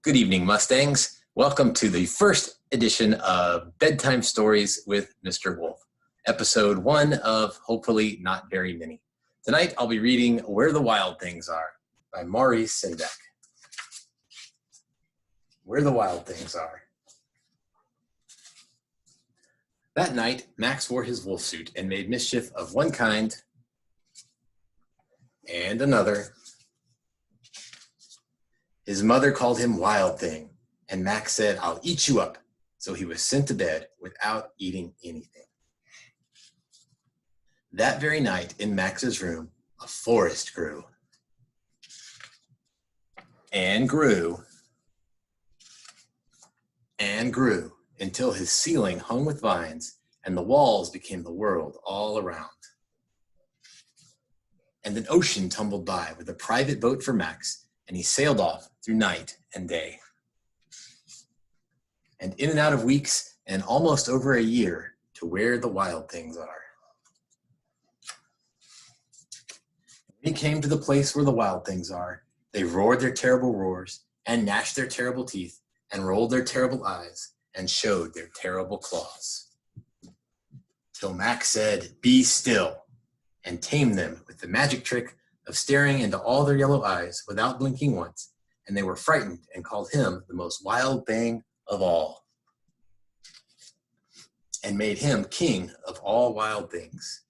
Good evening, Mustangs. Welcome to the first edition of Bedtime Stories with Mr. Wolf, episode 1 of hopefully not very many. Tonight, I'll be reading Where the Wild Things Are by Maurice Sendak. Where the Wild Things Are. That night, Max wore his wolf suit and made mischief of one kind and another. His mother called him Wild Thing, and Max said, "I'll eat you up." So he was sent to bed without eating anything. That very night in Max's room, a forest grew. And grew. And grew until his ceiling hung with vines and the walls became the world all around. And an ocean tumbled by with a private boat for Max, and he sailed off through night and day. And in and out of weeks and almost over a year to where the wild things are. When he came to the place where the wild things are, they roared their terrible roars and gnashed their terrible teeth and rolled their terrible eyes and showed their terrible claws. Till Max said, "Be still," and tamed them with the magic trick of staring into all their yellow eyes without blinking once, and they were frightened and called him the most wild thing of all, and made him king of all wild things.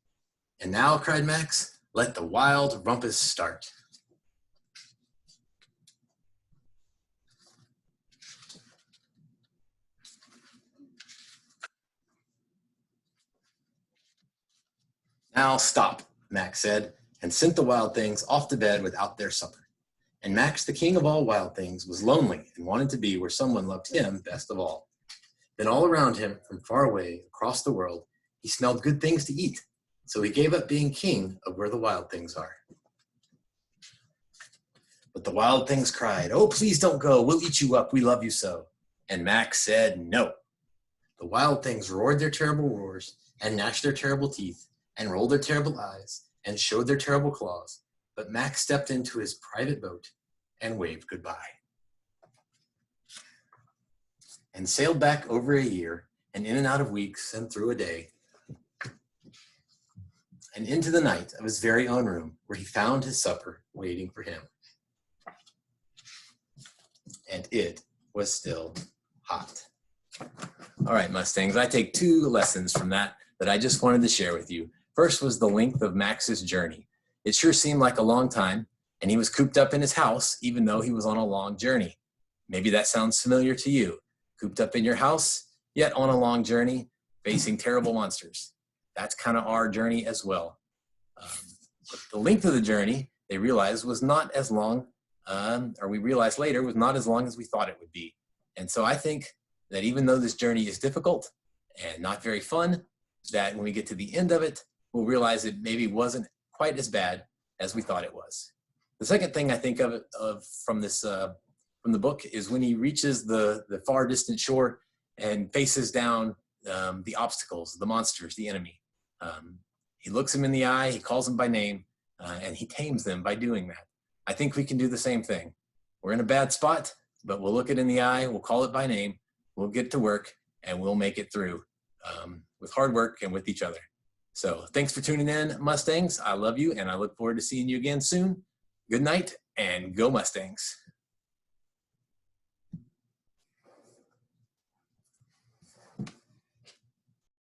And now, cried Max, let the wild rumpus start. Now stop, Max said, and sent the wild things off to bed without their supper. And Max, the king of all wild things, was lonely and wanted to be where someone loved him best of all. Then all around him, from far away across the world, he smelled good things to eat, so he gave up being king of where the wild things are. But the wild things cried, "Oh, please don't go, we'll eat you up, we love you so." And Max said no. The wild things roared their terrible roars and gnashed their terrible teeth and rolled their terrible eyes and showed their terrible claws, but Max stepped into his private boat and waved goodbye. And sailed back over a year, and in and out of weeks, and through a day, and into the night of his very own room, where he found his supper waiting for him. And it was still hot. All right, Mustangs, I take 2 lessons from that I just wanted to share with you. First was the length of Max's journey. It sure seemed like a long time, and he was cooped up in his house, even though he was on a long journey. Maybe that sounds familiar to you. Cooped up in your house, yet on a long journey, facing terrible monsters. That's kind of our journey as well. But the length of the journey, they realized, was not as long, or we realized later, was not as long as we thought it would be. And so I think that even though this journey is difficult and not very fun, that when we get to the end of it, we'll realize it maybe wasn't quite as bad as we thought it was. The second thing I think of from the book is when he reaches the far distant shore and faces down the obstacles, the monsters, the enemy. He looks them in the eye, he calls them by name, and he tames them by doing that. I think we can do the same thing. We're in a bad spot, but we'll look it in the eye, we'll call it by name, we'll get to work, and we'll make it through with hard work and with each other. So thanks for tuning in, Mustangs. I love you, and I look forward to seeing you again soon. Good night, and go Mustangs.